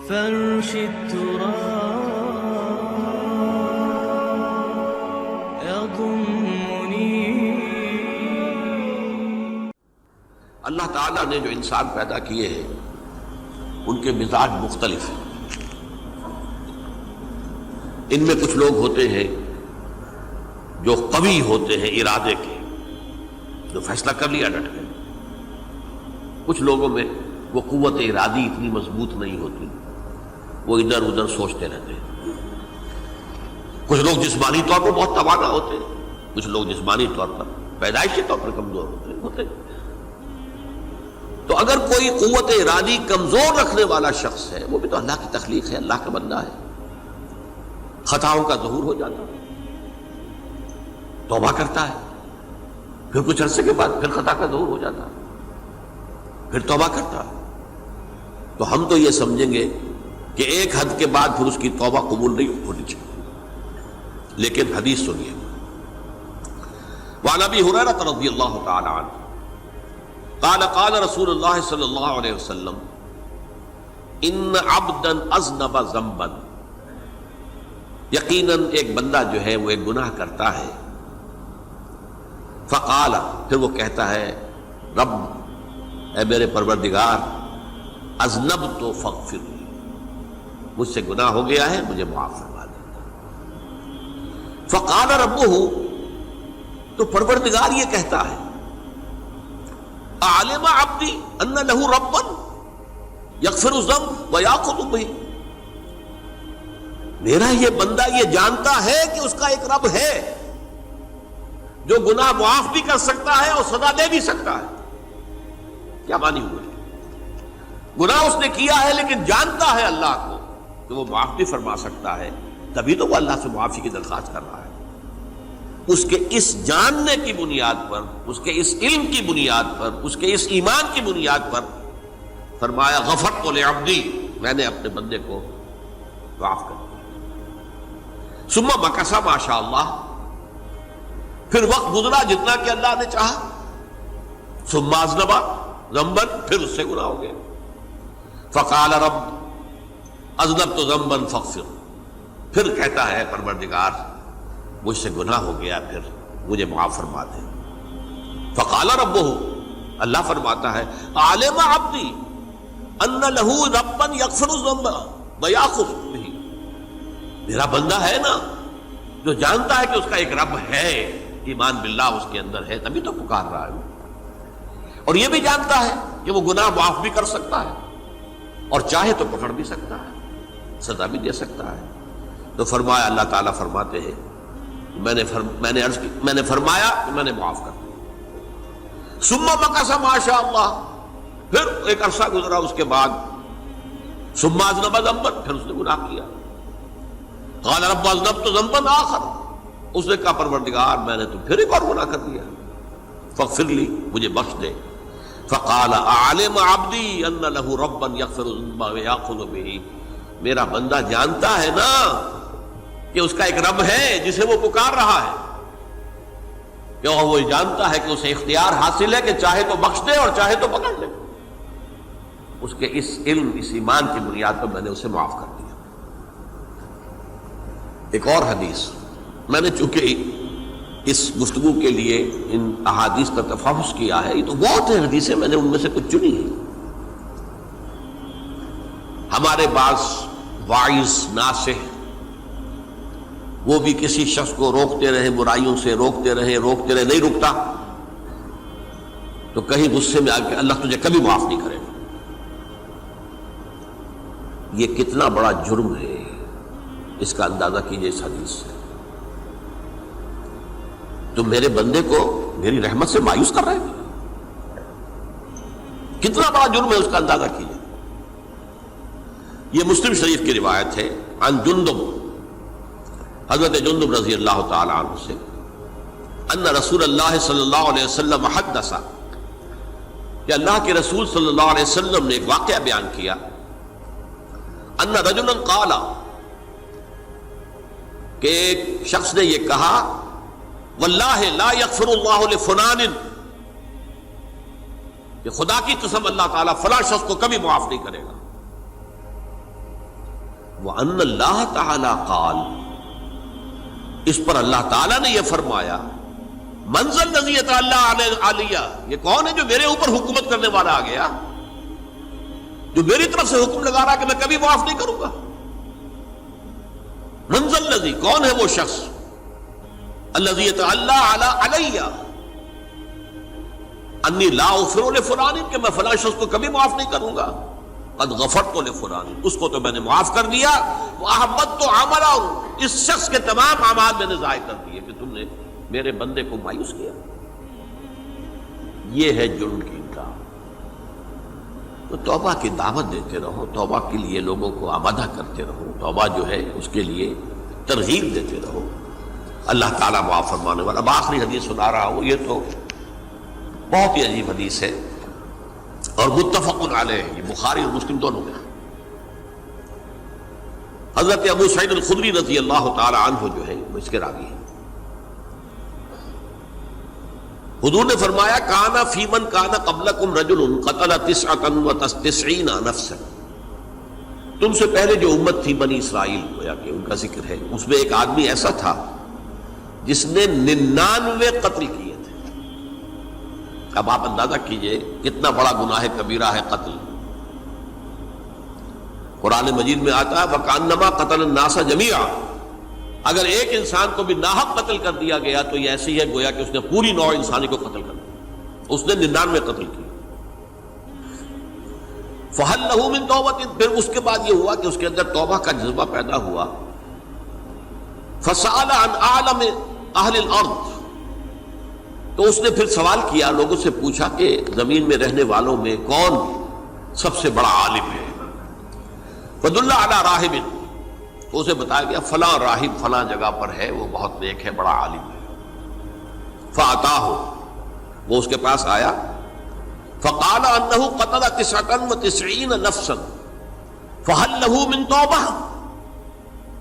فرش التراب يضمني. اللہ تعالیٰ نے جو انسان پیدا کیے ہیں ان کے مزاج مختلف ہیں. ان میں کچھ لوگ ہوتے ہیں جو قوی ہوتے ہیں ارادے کے، جو فیصلہ کر لیا ڈٹ گئے. کچھ لوگوں میں وہ قوت ارادی اتنی مضبوط نہیں ہوتی، وہ ادھر ادھر سوچتے رہتے ہیں. کچھ لوگ جسمانی طور پر بہت توانا ہوتے ہیں، کچھ لوگ جسمانی طور پر پیدائشی طور پر کمزور ہوتے ہیں. تو اگر کوئی قوت ارادی کمزور رکھنے والا شخص ہے، وہ بھی تو اللہ کی تخلیق ہے، اللہ کا بندہ ہے، خطاؤں کا ظہور ہو جاتا ہے، توبہ کرتا ہے، پھر کچھ عرصے کے بعد پھر خطا کا ظہور ہو جاتا ہے، پھر توبہ کرتا ہے. تو ہم تو یہ سمجھیں گے کہ ایک حد کے بعد پھر اس کی توبہ قبول نہیں ہونی چاہیے. لیکن حدیث سنیے. وعن ابی ہریرہ رضی اللہ تعالی عنہ قال قال رسول اللہ صلی اللہ علیہ وسلم ان عبدا اذنب ذنبا، یقیناً ایک بندہ جو ہے وہ ایک گناہ کرتا ہے. فقال، پھر وہ کہتا ہے رب، اے میرے پروردگار، اذنبت فاغفر لی، مجھ سے گناہ ہو گیا ہے، مجھے معاف فرما دے. فقال ربہ، تو پروردگار یہ کہتا ہے اعلم عبدی ان لہ ربا یغفر الذنب ویأخذ بہ، میرا یہ بندہ یہ جانتا ہے کہ اس کا ایک رب ہے جو گناہ معاف بھی کر سکتا ہے اور سزا دے بھی سکتا ہے. کیا مانی ہوئے؟ گناہ اس نے کیا ہے لیکن جانتا ہے اللہ کو کہ وہ معاف بھی فرما سکتا ہے، تبھی تو وہ اللہ سے معافی کی درخواست کر رہا ہے. اس کے اس جاننے کی بنیاد پر، اس کے اس علم کی بنیاد پر، اس کے اس ایمان کی بنیاد پر فرمایا غفرت لعبدی، میں نے اپنے بندے کو معاف کر دیا. ثم مکث ما شاء اللہ، پھر وقت گزرا جتنا کہ اللہ نے چاہا. ثم اذنب ذنبا، پھر اس سے گناہ ہو گیا. فقال رب اذنبت ذنبا فاغفر، پھر کہتا ہے پروردگار مجھ سے گناہ ہو گیا، پھر مجھے معاف فرما دے. فقال ربہ، اللہ فرماتا ہے عالم عبدی ان لہ ربا یغفر الذنب ویأخذ بہ، میرا بندہ ہے نا جو جانتا ہے کہ اس کا ایک رب ہے، ایمان باللہ اس کے اندر ہے، تبھی تو پکار رہا ہے. اور یہ بھی جانتا ہے کہ وہ گناہ معاف بھی کر سکتا ہے اور چاہے تو پکڑ بھی سکتا ہے، سزا بھی دے سکتا ہے. تو فرمایا، اللہ تعالیٰ فرماتے ہیں میں نے فرمایا کہ میں نے معاف کر دیا. ثم مکث ما شاء اللہ، پھر ایک عرصہ گزرا اس کے بعد. ثم اذنب ذنبا، پھر اس نے گناہ کیا. قال رب اذنبت ذنبا آخر، اس نے کہا پروردگار میں نے تو پھر ایک اور گناہ کر دیا، فاغفر لی، مجھے بخش دے. فقال اعلم عبدی ان لہ ربا یغفر الذنب ویأخذ بہ، میرا بندہ جانتا ہے نا کہ اس کا ایک رب ہے جسے وہ پکار رہا ہے، کہ وہ جانتا ہے کہ اسے اختیار حاصل ہے کہ چاہے تو بخش دے اور چاہے تو پکڑ لے. اس کے اس علم، اس ایمان کی بنیاد پر میں نے اسے معاف کر دیا. ایک اور حدیث، میں نے چونکہ اس گفتگو کے لیے ان احادیث کا تفحص کیا ہے، یہ تو بہت ہیں حدیثیں، میں نے ان میں سے کچھ چنی ہیں. ہمارے بعض واعظ ناصح وہ بھی کسی شخص کو روکتے رہے، برائیوں سے روکتے رہے، نہیں رکتا تو کہیں غصے میں آ کے اللہ تجھے کبھی معاف نہیں کرے گا. یہ کتنا بڑا جرم ہے، اس کا اندازہ کیجئے اس حدیث سے. تم میرے بندے کو میری رحمت سے مایوس کر رہے ہیں، کتنا بڑا جرم ہے، اس کا اندازہ کیجئے. یہ مسلم شریف کی روایت ہے عن جندب، حضرت جندب رضی اللہ تعالی عنہ سے، ان رسول اللہ صلی اللہ علیہ وسلم حدث، کہ اللہ کے رسول صلی اللہ علیہ وسلم نے ایک واقعہ بیان کیا. ان رجلا قال، کہ ایک شخص نے یہ کہا واللہ لا یغفر اللہ لفلان، کہ خدا کی قسم اللہ تعالیٰ فلاں شخص کو کبھی معاف نہیں کرے گا. وَأَنَّ اللَّهَ تَعَالَى قَالَ، اس پر اللہ تعالیٰ نے یہ فرمایا، مَنْ ذَا الَّذِي يَتَعَلَّى عَلَيَّ، یہ کون ہے جو میرے اوپر حکومت کرنے والا آ گیا، جو میری طرف سے حکم لگا رہا کہ میں کبھی معاف نہیں کروں گا. مَنْ ذَا الَّذِي، کون ہے وہ شخص، الَّذِي يَتَعَلَّى عَلَيَّ انی لا اغفر لفلان، کہ میں فلاں شخص کو کبھی معاف نہیں کروں گا. قد غفرت لفلان، اس کو تو میں نے معاف کر دیا. واحبطت عمله، اس شخص کے تمام اعمال میں نے ضائع کر دیے کہ تم نے میرے بندے کو مایوس کیا. یہ ہے جرم کی انکار. تو توبہ کی دعوت دیتے رہو، توبہ کے لیے لوگوں کو آمادہ کرتے رہو، توبہ جو ہے اس کے لیے ترغیب دیتے رہو. اللہ تعالیٰ معاف فرمانے والا. اب آخری حدیث سنا رہا ہوں، یہ تو بہت ہی عجیب حدیث ہے اور متفق علیہ، یہ بخاری اور مسلم دونوں میں. حضرت ابو سعید الخدری رضی اللہ تعالی عنہ جو ہے وہ اس کے راوی ہیں. حضور نے فرمایا، کانا فی من کانا قبلکم رجل قتل 99 نفسا، تم سے پہلے جو امت تھی بنی اسرائیل، گویا کہ ان کا ذکر ہے، اس میں ایک آدمی ایسا تھا جس نے 99 قتل کیے تھے. اب آپ اندازہ کیجئے کتنا بڑا گناہ کبیرہ ہے قتل. قرآن مجید میں آتا ہے وَكَأَنَّمَا قَتَلَ النَّاسَ جَمِيعًا، اگر ایک انسان کو بھی ناحق قتل کر دیا گیا تو یہ ایسی ہے گویا کہ اس نے پوری نوع انسانی کو قتل کر دیا. اس نے 99 قتل کیے. فَهَلْ لَهُ مِن تَوْبَةٍ، پھر اس کے بعد یہ ہوا کہ اس کے اندر توبہ کا جذبہ پیدا ہوا. فَسَأَلَ عَنْ أَعْلَمِ أَهْلِ الْأَرْضِ، تو اس نے پھر سوال کیا، لوگوں سے پوچھا کہ زمین میں رہنے والوں میں کون سب سے بڑا عالم ہے. فَدُلَّ عَلَى رَاهِبٍ، تو اسے بتایا گیا فلاں راہب فلاں جگہ پر ہے، وہ بہت نیک ہے، بڑا عالم ہے. فَأَتَاهُ، وہ اس کے پاس آیا. فَقَالَ أَنَّهُ قَتَلَ 99 نَفْسًا فَهَلْ لَهُ مِن تَوْبَةٍ،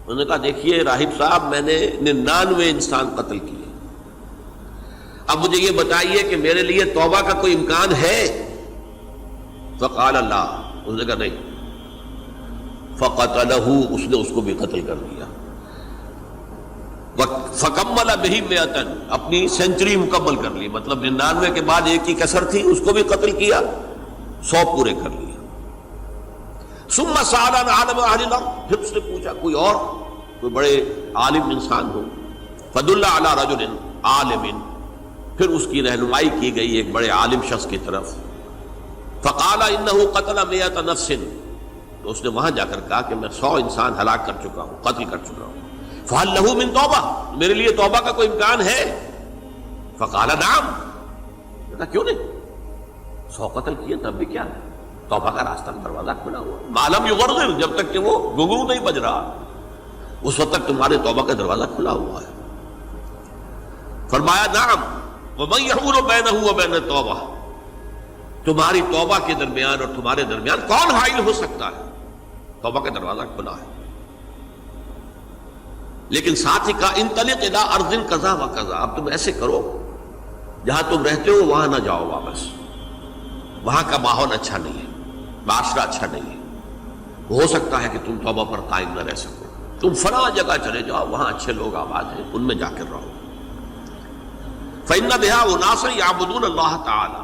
انہوں نے کہا دیکھیے راہب صاحب، میں نے 99 انسان قتل کیے، اب مجھے یہ بتائیے کہ میرے لیے توبہ کا کوئی امکان ہے. فقال لا، اس نے کہا نہیں. فقتلہ، اس نے اس کو بھی قتل کر دیا. فکمل بہ 100، اپنی سینچری مکمل کر لی، مطلب 99 کے بعد ایک کی کسر تھی، اس کو بھی قتل کیا، 100 پورے کر لیا. ثم سأل عن عالم اہل الارض، پھر اس نے پوچھا کوئی اور کوئی بڑے عالم انسان ہو. فدل علی رجل عالم، پھر اس کی رہنمائی کی گئی ایک بڑے عالم شخص کی طرف. فقال انه قتل 100 نفس، تو اس نے وہاں جا کر کہا کہ میں 100 انسان ہلاک کر چکا ہوں، قتل کر چکا ہوں. فهل له من توبہ، میرے لیے توبہ کا کوئی امکان ہے؟ فقال نعم، کہا کیوں نہیں، 100 قتل کیے تب بھی کیا ہے، توبہ کا راستہ دروازہ کھلا ہوا. ما لم یغرغر، جب تک کہ وہ گھنگرو نہیں بج رہا اس وقت تک تمہارے توبہ کا دروازہ کھلا ہوا ہے. فرمایا نعم، وَمَن يَحُولُ بَيْنَهُ وَبَيْنَ التَّوْبَةِ، تمہاری توبہ کے درمیان اور تمہارے درمیان کون حائل ہو سکتا ہے، توبہ کا دروازہ کھلا ہے. لیکن ساتھ ہی کہا انطلق الی ارض کذا و کذا، اب تم ایسے کرو جہاں تم رہتے ہو وہاں نہ جاؤ واپس، وہاں کا ماحول اچھا نہیں ہے، معاشرہ اچھا نہیں ہے، ہو سکتا ہے کہ تم توبہ پر قائم نہ رہ سکو، تم فلاں جگہ چلے جاؤ، وہاں اچھے لوگ آباد ہیں، ان میں جا کر رہو. فإن بها أناسا يعبدون اللہ تعالی،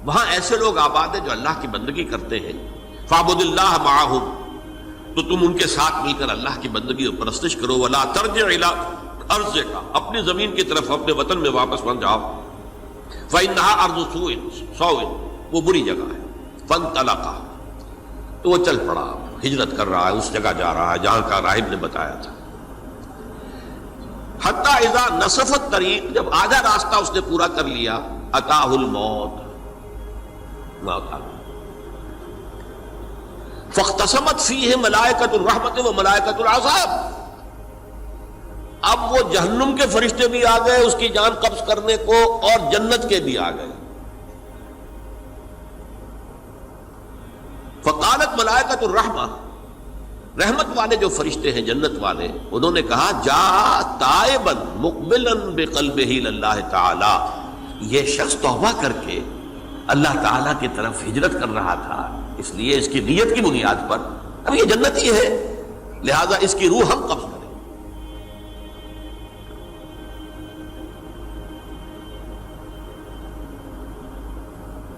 وہاں ایسے لوگ آباد ہیں جو اللہ کی بندگی کرتے ہیں. فاعبد اللہ معهم، تو تم ان کے ساتھ مل کر اللہ کی بندگی اور پرستش کرو. ولا ترجع الى ارضک، اپنی زمین کی طرف اپنے وطن میں واپس بن جاؤ. فإنها ارض سوء، وہ بری جگہ ہے. فانطلقا، تو وہ چل پڑا، ہجرت کر رہا ہے، اس جگہ جا رہا ہے جہاں کا راہب نے بتایا تھا. حتی اذا نصف الطریق، جب آدھا راستہ اس نے پورا کر لیا، اتاہ الموت، موت آ گئی. فاختصمت فیہ ملائکۃ الرحمت و ملائکۃ العذاب، اب وہ جہنم کے فرشتے بھی آ گئے اس کی جان قبض کرنے کو، اور جنت کے بھی آ گئے. فقالت ملائکۃ الرحمہ، رحمت والے جو فرشتے ہیں جنت والے، انہوں نے کہا جا تائبا مقبلا بقلبہ للہ تعالی، یہ شخص توبہ کر کے اللہ تعالیٰ کی طرف ہجرت کر رہا تھا، اس لیے اس کی نیت کی بنیاد پر اب یہ جنتی ہے، لہذا اس کی روح ہم قبض کریں۔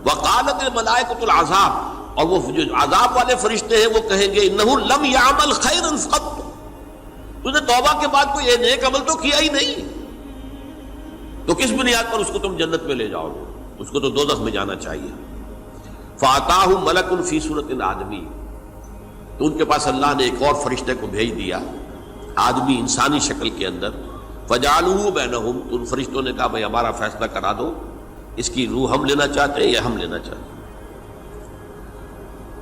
وقالت الملائکۃ العذاب، اور وہ جو عذاب والے فرشتے ہیں وہ کہیں گے انہ لم یعمل خیرا قط، تو نے توبہ کے بعد کوئی نیک عمل تو کیا ہی نہیں، تو کس بنیاد پر اس کو تم جنت میں لے جاؤ گے؟ اس کو تو دوزخ میں جانا چاہیے۔ فاتاہ ملک فی صورت آدمی، تو ان کے پاس اللہ نے ایک اور فرشتے کو بھیج دیا آدمی انسانی شکل کے اندر، فجعلوہ بینہم، تو ان فرشتوں نے کہا بھائی ہمارا فیصلہ کرا دو، اس کی روح ہم لینا چاہتے ہیں یا ہم لینا چاہتے ہیں؟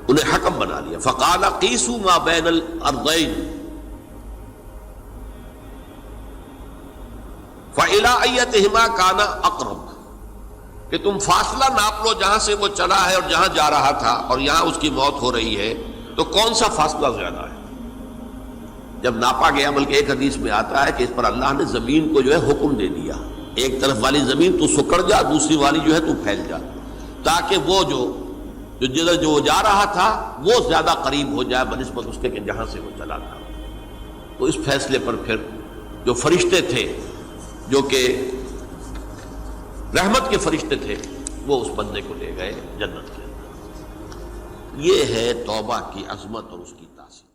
انہیں حکم بنا لیا۔ فقال قیسوا ما بین الارضین فإلی ایتہما کان اقرب، کہ تم فاصلہ ناپ لو جہاں سے وہ چلا ہے اور جہاں جا رہا تھا اور یہاں اس کی موت ہو رہی ہے، تو کون سا فاصلہ زیادہ ہے؟ جب ناپا گیا، بلکہ ایک حدیث میں آتا ہے کہ اس پر اللہ نے زمین کو جو ہے حکم دے دیا، ایک طرف والی زمین تو سکڑ جا، دوسری والی جو ہے تو پھیل جا، تاکہ وہ جو جا رہا تھا وہ زیادہ قریب ہو جائے بنسبت اس کے کہ جہاں سے وہ چلا تھا۔ تو اس فیصلے پر پھر جو فرشتے تھے جو کہ رحمت کے فرشتے تھے وہ اس بندے کو لے گئے جنت کے اندر۔ یہ ہے توبہ کی عظمت اور اس کی تاثیر۔